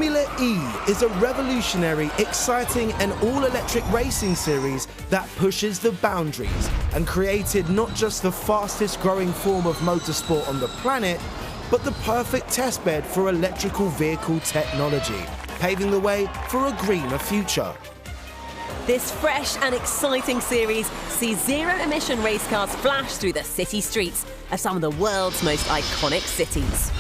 Formula E is a revolutionary, exciting and all-electric racing series that pushes the boundaries and created not just the fastest growing form of motorsport on the planet, but the perfect testbed for electrical vehicle technology, paving the way for a greener future. This fresh and exciting series sees zero-emission race cars flash through the city streets of some of the world's most iconic cities.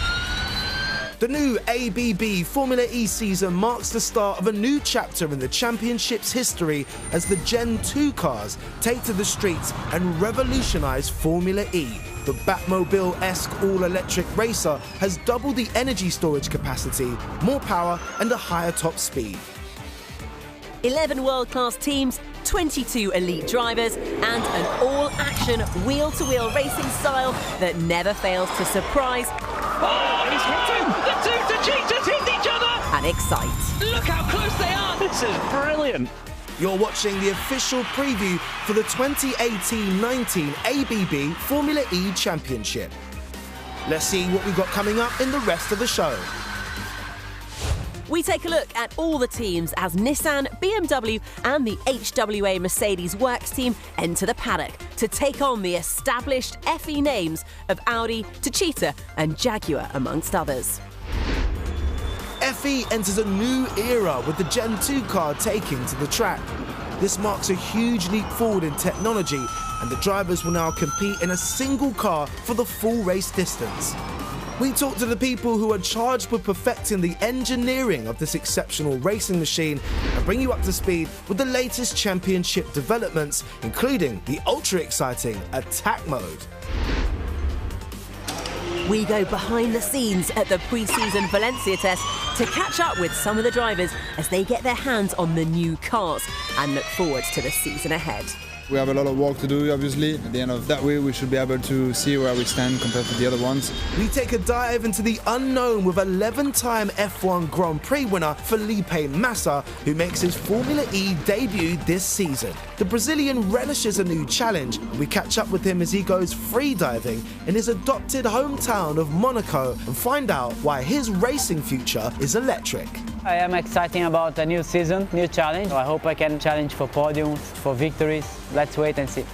The new ABB Formula E season marks the start of a new chapter in the championship's history as the Gen 2 cars take to the streets and revolutionise Formula E. The Batmobile-esque all-electric racer has double the energy storage capacity, more power and a higher top speed. 11 world-class teams, 22 elite drivers, and an all-action wheel-to-wheel racing style that never fails to surprise. Oh, he's hit him! The two Tachitas hit each other! And excite. Look how close they are! This is brilliant! You're watching the official preview for the 2018-19 ABB Formula E Championship. Let's see what we've got coming up in the rest of the show. We take a look at all the teams as Nissan, BMW and the HWA Mercedes Works team enter the paddock to take on the established FE names of Audi, Techeetah and Jaguar, amongst others. FE enters a new era with the Gen 2 car taking to the track. This marks a huge leap forward in technology, and the drivers will now compete in a single car for the full race distance. We talked to the people who are charged with perfecting the engineering of this exceptional racing machine and bring you up to speed with the latest championship developments, including the ultra-exciting Attack Mode. We go behind the scenes at the pre-season Valencia test to catch up with some of the drivers as they get their hands on the new cars and look forward to the season ahead. We have a lot of work to do, obviously. At the end of that way, we should be able to see where we stand compared to the other ones. We take a dive into the unknown with 11-time F1 Grand Prix winner Felipe Massa, who makes his Formula E debut this season. The Brazilian relishes a new challenge. We catch up with him as he goes free diving in his adopted hometown of Monaco and find out why his racing future is electric. I am excited about a new season, new challenge. I hope I can challenge for podiums, for victories. Let's wait and see.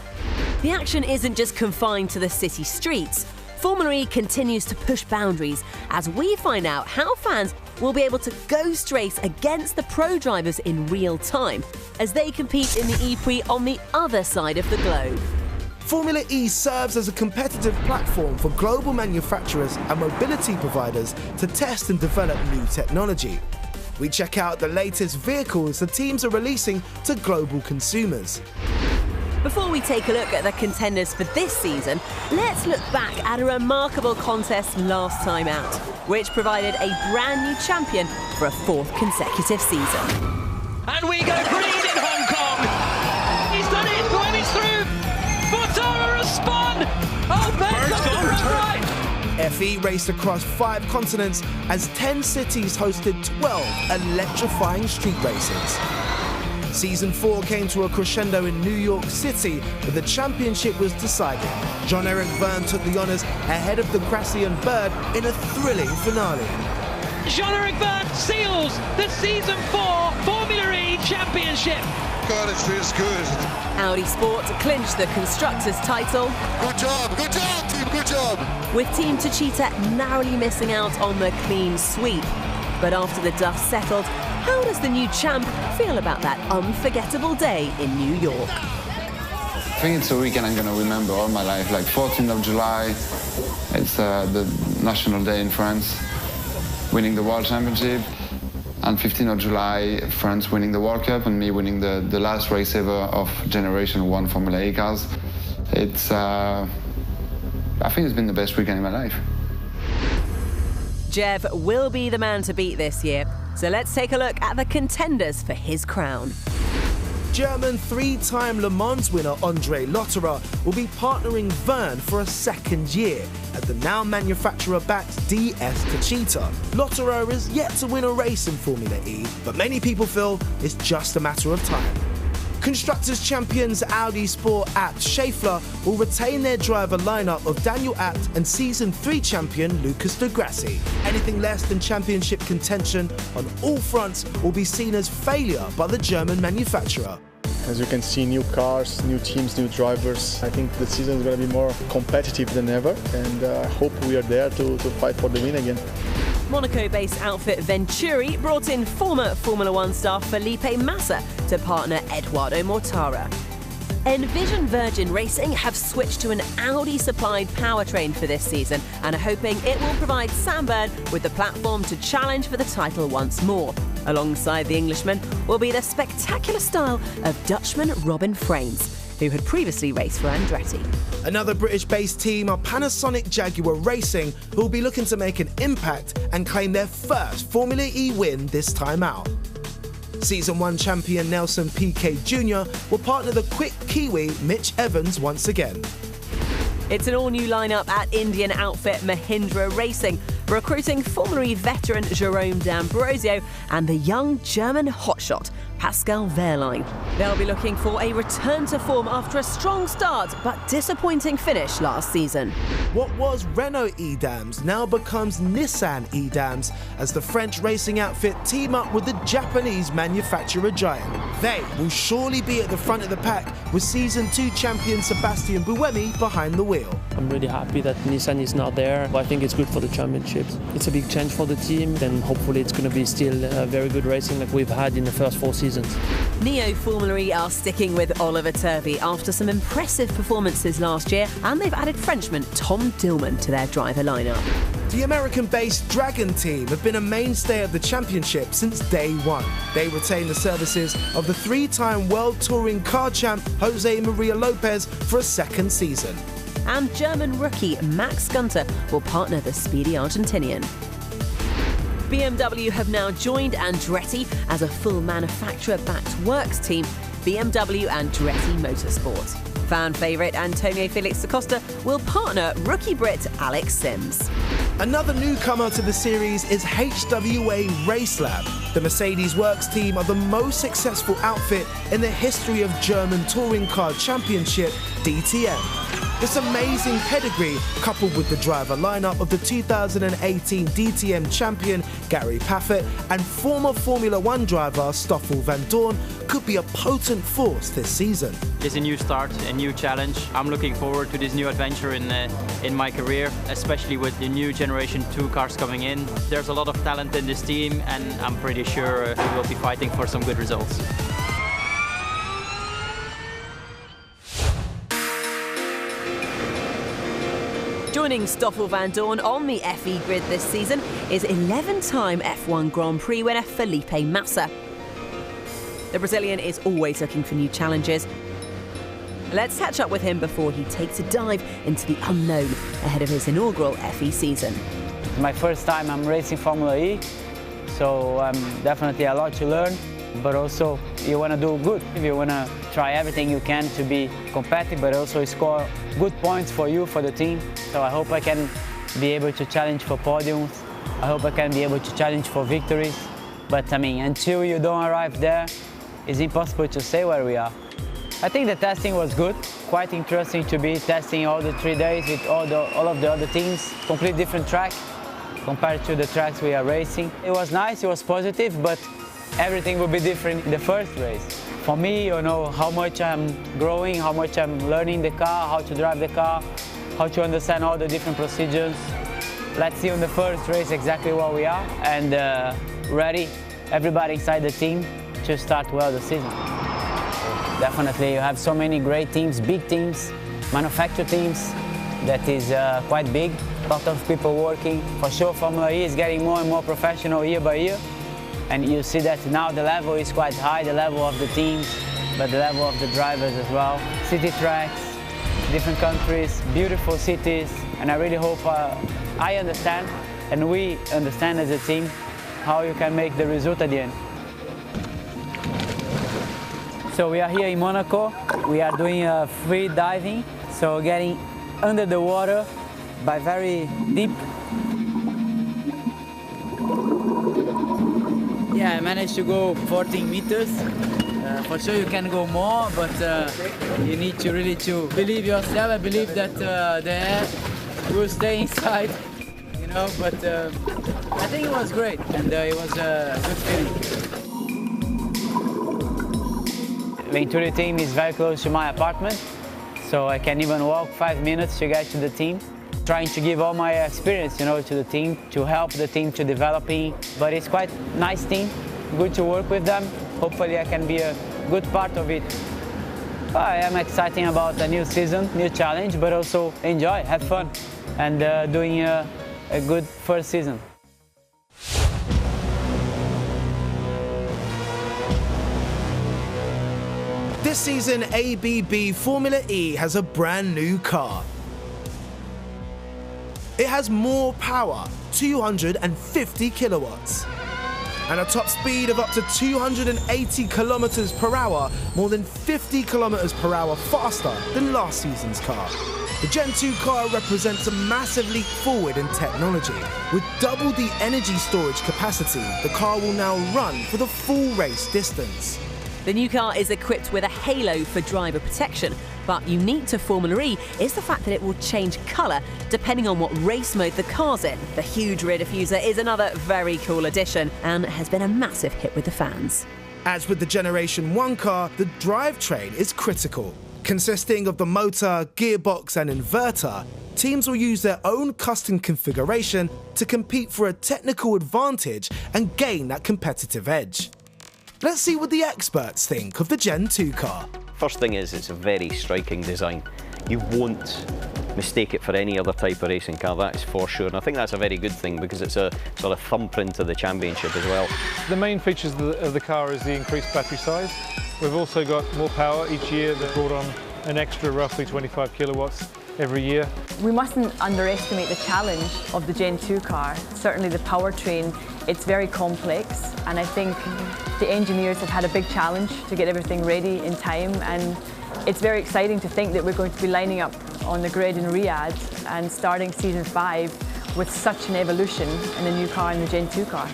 The action isn't just confined to the city streets. Formula E continues to push boundaries as we find out how fans will be able to ghost race against the pro drivers in real time as they compete in the E-Prix on the other side of the globe. Formula E serves as a competitive platform for global manufacturers and mobility providers to test and develop new technology. We check out the latest vehicles the teams are releasing to global consumers. Before we take a look at the contenders for this season, let's look back at a remarkable contest last time out, which provided a brand new champion for a fourth consecutive season. And we go green in Hong Kong! He's done it! When he's through! Mortara has spun! Oh, Ben's on the right! FE raced across 5 continents as 10 cities hosted 12 electrifying street races. Season 4 came to a crescendo in New York City, where the championship was decided. Jean-Eric Vergne took the honours ahead of the Gracian Bird in a thrilling finale. Jean-Eric Vergne seals the Season 4 Formula E Championship. God, it feels good. Audi Sport clinched the Constructors' title. Good job, team, good job. With Team Techeetah narrowly missing out on the clean sweep. But after the dust settled, how does the new champ feel about that unforgettable day in New York? I think it's a weekend I'm going to remember all my life. Like 14th of July, it's the national day in France, winning the World Championship. And 15th of July, France winning the World Cup and me winning the last race ever of Generation 1 Formula E cars. It's, I think it's been the best weekend in my life. Jev will be the man to beat this year, so let's take a look at the contenders for his crown. German 3-time Le Mans winner André Lotterer will be partnering Vergne for a second year at the now manufacturer-backed DS Techeetah. Lotterer is yet to win a race in Formula E, but many people feel it's just a matter of time. Constructors champions Audi Sport Abt Schaeffler will retain their driver lineup of Daniel Abt and Season 3 champion Lucas Di Grassi. Anything less than championship contention on all fronts will be seen as failure by the German manufacturer. As you can see, new cars, new teams, new drivers. I think the season is going to be more competitive than ever, and I hope we are there to fight for the win again. Monaco-based outfit Venturi brought in former Formula One star Felipe Massa to partner Eduardo Mortara. Envision Virgin Racing have switched to an Audi-supplied powertrain for this season and are hoping it will provide Sam Bird with the platform to challenge for the title once more. Alongside the Englishman will be the spectacular style of Dutchman Robin Frames, who had previously raced for Andretti. Another British-based team are Panasonic Jaguar Racing, who will be looking to make an impact and claim their first Formula E win this time out. Season 1 champion Nelson Piquet Jr. will partner the quick Kiwi Mitch Evans once again. It's an all-new lineup at Indian outfit Mahindra Racing, recruiting Formula E veteran Jerome D'Ambrosio and the young German hotshot Pascal Wehrlein. They'll be looking for a return to form after a strong start but disappointing finish last season. What was Renault EDAMS now becomes Nissan EDAMS as the French racing outfit team up with the Japanese manufacturer giant. They will surely be at the front of the pack with Season 2 champion Sébastien Buemi behind the wheel. I'm really happy that Nissan is not there. I think it's good for the championships. It's a big change for the team, and hopefully it's going to be still very good racing like we've had in the first 4 seasons. Neo Formula E are sticking with Oliver Turvey after some impressive performances last year, and they've added Frenchman Tom Dillman to their driver lineup. The American-based Dragon team have been a mainstay of the championship since day one. They retain the services of the 3-time World Touring Car Champ Jose Maria Lopez for a second season. And German rookie Max Gunter will partner the speedy Argentinian. BMW have now joined Andretti as a full manufacturer-backed works team, BMW Andretti Motorsport. Fan favourite Antonio Felix da Costa will partner rookie Brit Alex Sims. Another newcomer to the series is HWA Racelab. The Mercedes Works team are the most successful outfit in the history of German Touring Car Championship, DTM. This amazing pedigree, coupled with the driver lineup of the 2018 DTM champion Gary Paffett and former Formula One driver Stoffel Van Dorn, could be a potent force this season. It's a new start, a new challenge. I'm looking forward to this new adventure in my career, especially with the new Generation 2 cars coming in. There's a lot of talent in this team, and I'm pretty sure we will be fighting for some good results. Joining Stoffel Van Dorn on the FE grid this season is 11-time F1 Grand Prix winner Felipe Massa. The Brazilian is always looking for new challenges. Let's catch up with him before he takes a dive into the unknown ahead of his inaugural FE season. My first time I'm racing Formula E, so definitely a lot to learn, but also you want to do good. You want to try everything you can to be competitive, but also score good points for you, for the team. So I hope I can be able to challenge for podiums. I hope I can be able to challenge for victories. But I mean, until you don't arrive there, it's impossible to say where we are. I think the testing was good. Quite interesting to be testing all the 3 days with all of the other teams. Complete different track compared to the tracks we are racing. It was nice, it was positive, but everything will be different in the first race. For me, you know, how much I'm growing, how much I'm learning the car, how to drive the car, how to understand all the different procedures. Let's see on the first race exactly where we are, and ready, everybody inside the team, to start well the season. Definitely, you have so many great teams, big teams, manufacturer teams, that is quite big. A lot of people working. For sure, Formula E is getting more and more professional year by year. And you see that now the level is quite high, the level of the teams, but the level of the drivers as well. City tracks, different countries, beautiful cities, and I really hope I understand, and we understand as a team, how you can make the result at the end. So we are here in Monaco. We are doing free diving, so getting under the water by very deep. Yeah, I managed to go 14 meters. For sure you can go more, but you need to really believe yourself. I believe that the air will stay inside, you know. But I think it was great, and it was a good feeling. The Venturi team is very close to my apartment, so I can even walk 5 minutes to get to the team. Trying to give all my experience, you know, to the team, to help the team to developing. But it's quite nice team, good to work with them. Hopefully I can be a good part of it. I am excited about a new season, new challenge, but also enjoy, have fun, and doing a good first season. This season, ABB Formula E has a brand new car. It has more power, 250 kilowatts, and a top speed of up to 280 kilometers per hour, more than 50 kilometers per hour faster than last season's car. The Gen 2 car represents a massive leap forward in technology. With double the energy storage capacity, the car will now run for the full race distance. The new car is equipped with a halo for driver protection, but unique to Formula E is the fact that it will change colour depending on what race mode the car's in. The huge rear diffuser is another very cool addition and has been a massive hit with the fans. As with the Generation 1 car, the drivetrain is critical. Consisting of the motor, gearbox and inverter, teams will use their own custom configuration to compete for a technical advantage and gain that competitive edge. Let's see what the experts think of the Gen 2 car. First thing is, it's a very striking design. You won't mistake it for any other type of racing car, that is for sure. And I think that's a very good thing because it's a sort of thumbprint of the championship as well. The main features of the car is the increased battery size. We've also got more power each year. They've brought on an extra roughly 25 kilowatts every year. We mustn't underestimate the challenge of the Gen 2 car. Certainly the powertrain, it's very complex, and I think the engineers have had a big challenge to get everything ready in time, and it's very exciting to think that we're going to be lining up on the grid in Riyadh and starting season 5 with such an evolution in a new car, in the Gen 2 car.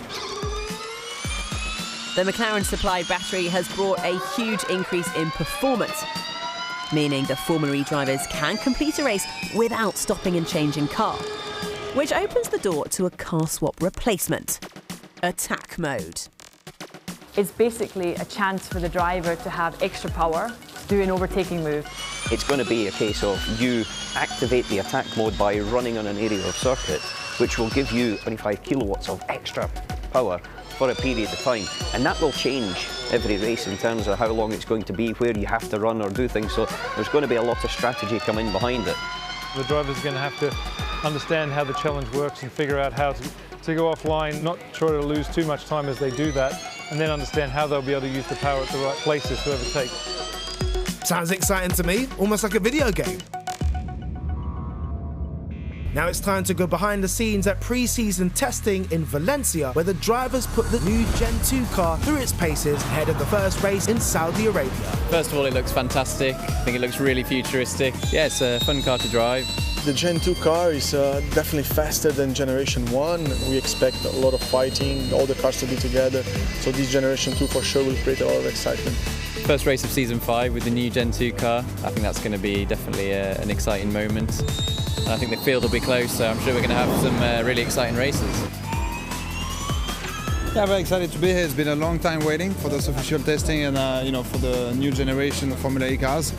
The McLaren supplied battery has brought a huge increase in performance, meaning the Formula E drivers can complete a race without stopping and changing car, which opens the door to a car swap replacement, attack mode. It's basically a chance for the driver to have extra power, do an overtaking move. It's going to be a case of you activate the attack mode by running on an area of circuit, which will give you 25 kilowatts of extra power for a period of time, and that will change every race in terms of how long it's going to be, where you have to run or do things, so there's going to be a lot of strategy coming behind it. The drivers are going to have to understand how the challenge works and figure out how to go offline, not try to lose too much time as they do that, and then understand how they'll be able to use the power at the right places to overtake. Sounds exciting to me, almost like a video game. Now it's time to go behind the scenes at pre-season testing in Valencia, where the drivers put the new Gen 2 car through its paces ahead of the first race in Saudi Arabia. First of all, it looks fantastic. I think it looks really futuristic. Yeah, it's a fun car to drive. The Gen 2 car is definitely faster than Generation 1. We expect a lot of fighting, all the cars to be together. So this Generation 2 for sure will create a lot of excitement. First race of Season 5 with the new Gen 2 car. I think that's going to be definitely an exciting moment. And I think the field will be close, so I'm sure we're going to have some really exciting races. Yeah, very excited to be here. It's been a long time waiting for this official testing and you know, for the new generation of Formula E cars.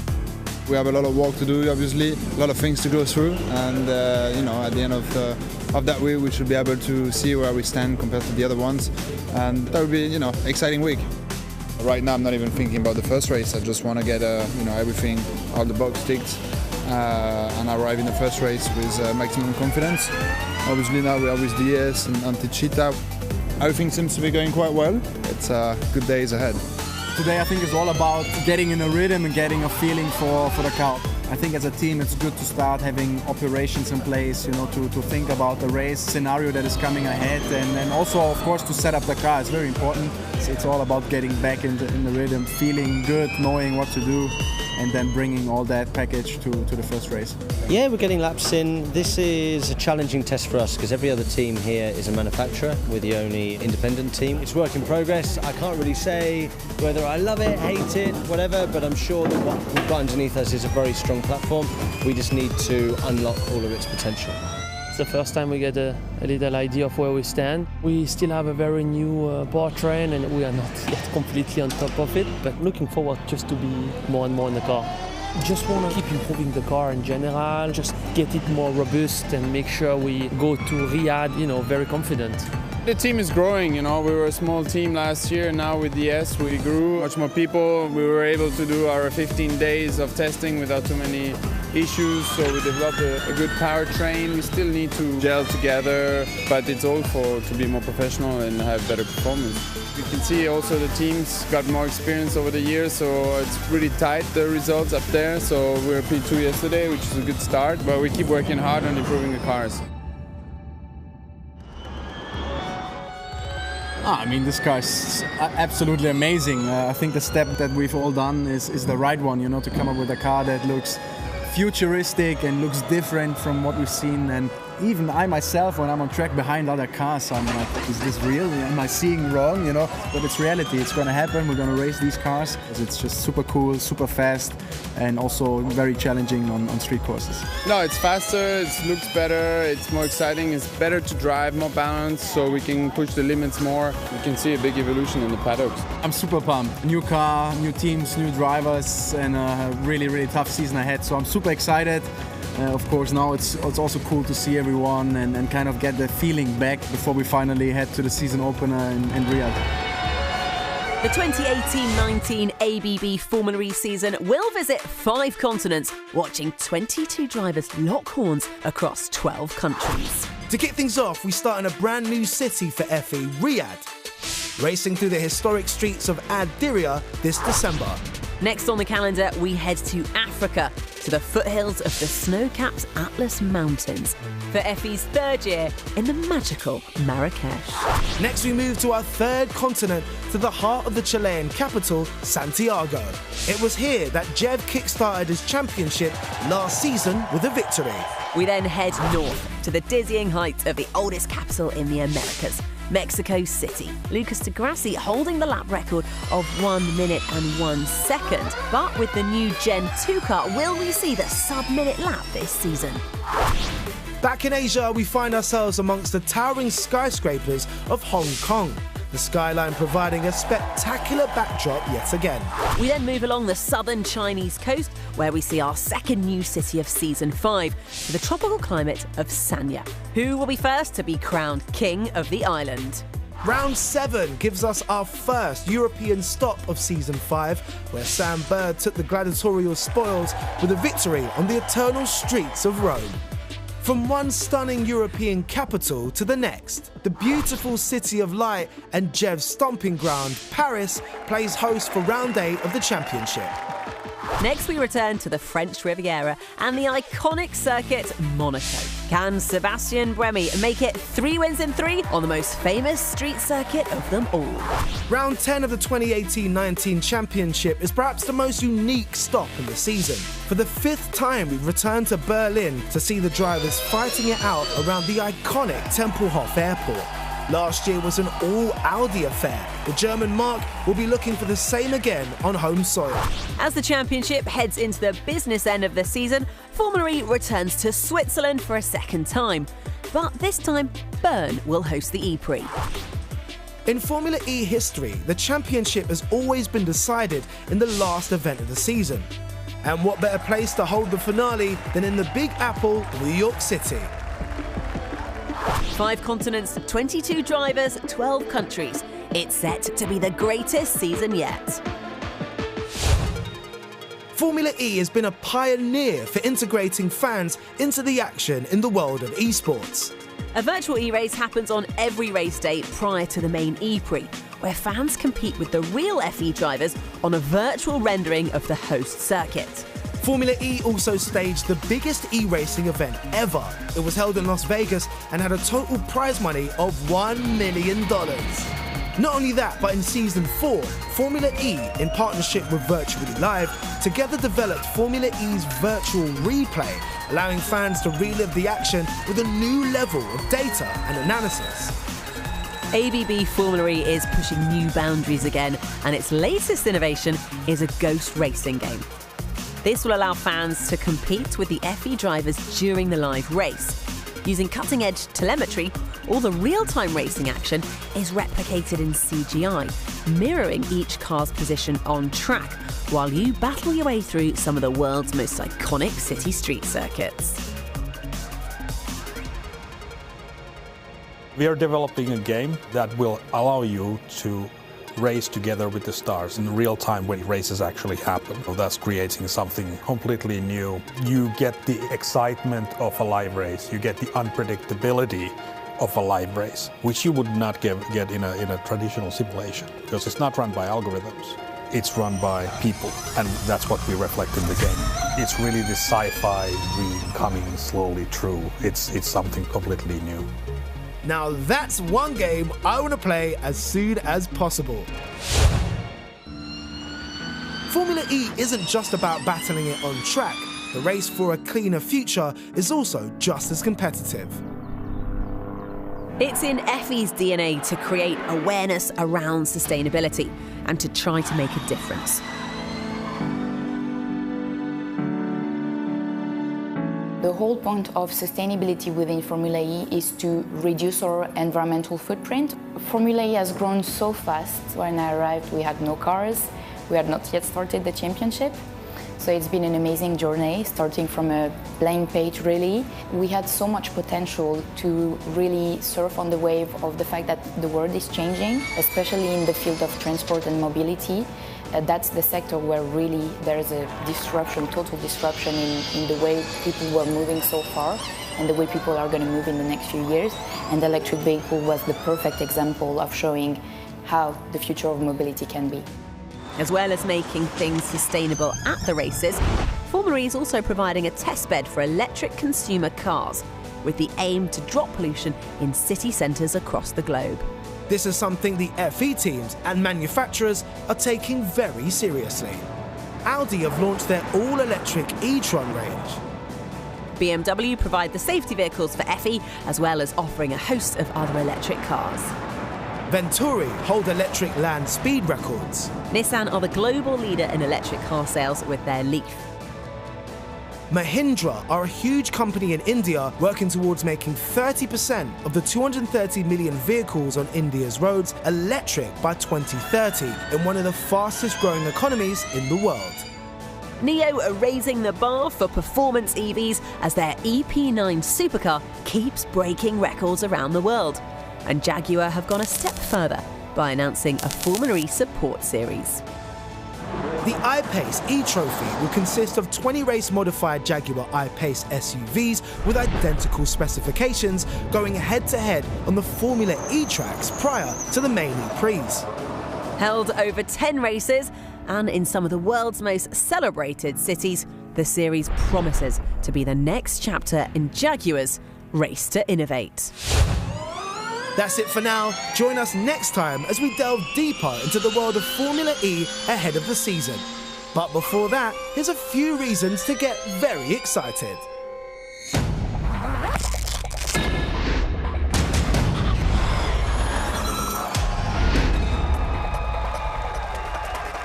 We have a lot of work to do, obviously, a lot of things to go through, and you know, at the end of that week, we should be able to see where we stand compared to the other ones, and that will be, you know, exciting week. Right now, I'm not even thinking about the first race. I just want to get you know, everything, all the box ticked, and arrive in the first race with maximum confidence. Obviously, now we are with DS and Antichita. Everything seems to be going quite well. It's good days ahead. Today I think it's all about getting in a rhythm and getting a feeling for the car. I think as a team it's good to start having operations in place, you know, to think about the race scenario that is coming ahead, and then also of course to set up the car. It's very important. It's all about getting back in the rhythm, feeling good, knowing what to do, and then bringing all that package to the first race. Yeah, we're getting laps in. This is a challenging test for us because every other team here is a manufacturer. We're the only independent team. It's work in progress. I can't really say whether I love it, hate it, whatever, but I'm sure that what we've got underneath us is a very strong platform. We just need to unlock all of its potential. It's the first time we get a little idea of where we stand. We still have a very new powertrain and we are not yet completely on top of it, but looking forward just to be more and more in the car. Just want to keep improving the car in general, just get it more robust and make sure we go to Riyadh, you know, very confident. The team is growing, you know, we were a small team last year, now with the S we grew, much more people, we were able to do our 15 days of testing without too many issues, so we developed a good powertrain. We still need to gel together, but it's all to be more professional and have better performance. You can see also the teams got more experience over the years, so it's really tight, the results up there, so we were P2 yesterday, which is a good start, but we keep working hard on improving the cars. I mean, this car is absolutely amazing. I think the step that we've all done is the right one, you know, to come up with a car that looks futuristic and looks different from what we've seen. And even I myself, when I'm on track behind other cars, I'm like, is this real? Am I seeing wrong? You know, but it's reality. It's going to happen. We're going to race these cars. It's just super cool, super fast, and also very challenging on street courses. No, it's faster, it looks better, it's more exciting, it's better to drive, more balanced, so we can push the limits more. You can see a big evolution in the paddocks. I'm super pumped. New car, new teams, new drivers, and a really, really tough season ahead. So I'm super excited. Of course, now it's also cool to see everyone and kind of get the feeling back before we finally head to the season opener in Riyadh. The 2018-19 ABB Formula E season will visit 5 continents, watching 22 drivers lock horns across 12 countries. To kick things off, we start in a brand new city for FE, Riyadh, racing through the historic streets of Ad Diriyah this December. Next on the calendar, we head to Africa, to the foothills of the snow-capped Atlas Mountains, for FE's 3rd year in the magical Marrakesh. Next, we move to our 3rd continent, to the heart of the Chilean capital, Santiago. It was here that Jev kick-started his championship last season with a victory. We then head north to the dizzying heights of the oldest capital in the Americas, Mexico City. Lucas di Grassi holding the lap record of 1 minute and 1 second. But with the new Gen 2 car, will we see the sub-minute lap this season? Back in Asia, we find ourselves amongst the towering skyscrapers of Hong Kong, the skyline providing a spectacular backdrop yet again. We then move along the southern Chinese coast, where we see our 2nd new city of Season 5, to the tropical climate of Sanya. Who will be first to be crowned King of the Island? Round 7 gives us our first European stop of Season 5, where Sam Bird took the gladiatorial spoils with a victory on the eternal streets of Rome. From one stunning European capital to the next, the beautiful City of Light and Jev's stomping ground, Paris, plays host for round 8 of the championship. Next, we return to the French Riviera and the iconic circuit, Monaco. Can Sébastien Buemi make it 3 wins in 3 on the most famous street circuit of them all? Round 10 of the 2018-19 championship is perhaps the most unique stop in the season. For the 5th time, we've returned to Berlin to see the drivers fighting it out around the iconic Tempelhof Airport. Last year was an all-Audi affair. The German Mark will be looking for the same again on home soil. As the championship heads into the business end of the season, Formula E returns to Switzerland for a 2nd time. But this time, Bern will host the E-Prix. In Formula E history, the championship has always been decided in the last event of the season. And what better place to hold the finale than in the Big Apple, New York City. 5 continents, 22 drivers, 12 countries. It's set to be the greatest season yet. Formula E has been a pioneer for integrating fans into the action in the world of esports. A virtual e-race happens on every race day prior to the main E-Prix, where fans compete with the real FE drivers on a virtual rendering of the host circuit. Formula E also staged the biggest e-racing event ever. It was held in Las Vegas and had a total prize money of $1 million. Not only that, but in Season 4, Formula E, in partnership with Virtually Live, together developed Formula E's virtual replay, allowing fans to relive the action with a new level of data and analysis. ABB Formula E is pushing new boundaries again, and its latest innovation is a ghost racing game. This will allow fans to compete with the FE drivers during the live race. Using cutting-edge telemetry, all the real-time racing action is replicated in CGI, mirroring each car's position on track, while you battle your way through some of the world's most iconic city street circuits. We are developing a game that will allow you to race together with the stars in real time when races actually happen. So that's creating something completely new. You get the excitement of a live race, you get the unpredictability of a live race, which you would not get in a traditional simulation, because it's not run by algorithms. It's run by people, and that's what we reflect in the game. It's really the sci-fi dream coming slowly true. It's something completely new. Now that's one game I want to play as soon as possible. Formula E isn't just about battling it on track. The race for a cleaner future is also just as competitive. It's in FE's DNA to create awareness around sustainability and to try to make a difference. The whole point of sustainability within Formula E is to reduce our environmental footprint. Formula E has grown so fast. When I arrived, we had no cars. We had not yet started the championship. So it's been an amazing journey, starting from a blank page, really. We had so much potential to really surf on the wave of the fact that the world is changing, especially in the field of transport and mobility. That's the sector where really there's a disruption, total disruption in the way people were moving so far and the way people are going to move in the next few years. And the electric vehicle was the perfect example of showing how the future of mobility can be. As well as making things sustainable at the races, Formula E is also providing a testbed for electric consumer cars, with the aim to drop pollution in city centres across the globe. This is something the FE teams and manufacturers are taking very seriously. Audi have launched their all-electric e-tron range. BMW provide the safety vehicles for FE, as well as offering a host of other electric cars. Venturi hold electric land speed records. Nissan are the global leader in electric car sales with their Leaf. Mahindra are a huge company in India working towards making 30% of the 230 million vehicles on India's roads electric by 2030 in one of the fastest growing economies in the world. NIO are raising the bar for performance EVs as their EP9 supercar keeps breaking records around the world. And Jaguar have gone a step further by announcing a Formula E support series. The I-Pace E-Trophy will consist of 20 race-modified Jaguar I-Pace SUVs with identical specifications going head-to-head on the Formula E tracks prior to the main E-Prix. Held over 10 races and in some of the world's most celebrated cities, the series promises to be the next chapter in Jaguar's race to innovate. That's it for now. Join us next time as we delve deeper into the world of Formula E ahead of the season. But before that, here's a few reasons to get very excited.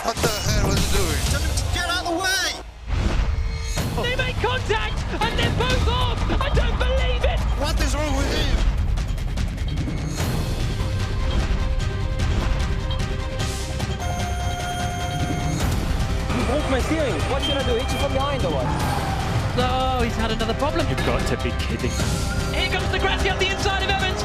What the hell was he doing? Tell him to get out of the way! They make contact and they're both off! I don't believe it! What is wrong with him? Broke my steering. What should I do? Hit you from behind or what? No, he's had another problem. You've got to be kidding. Here comes the Grassi on the inside of Evans.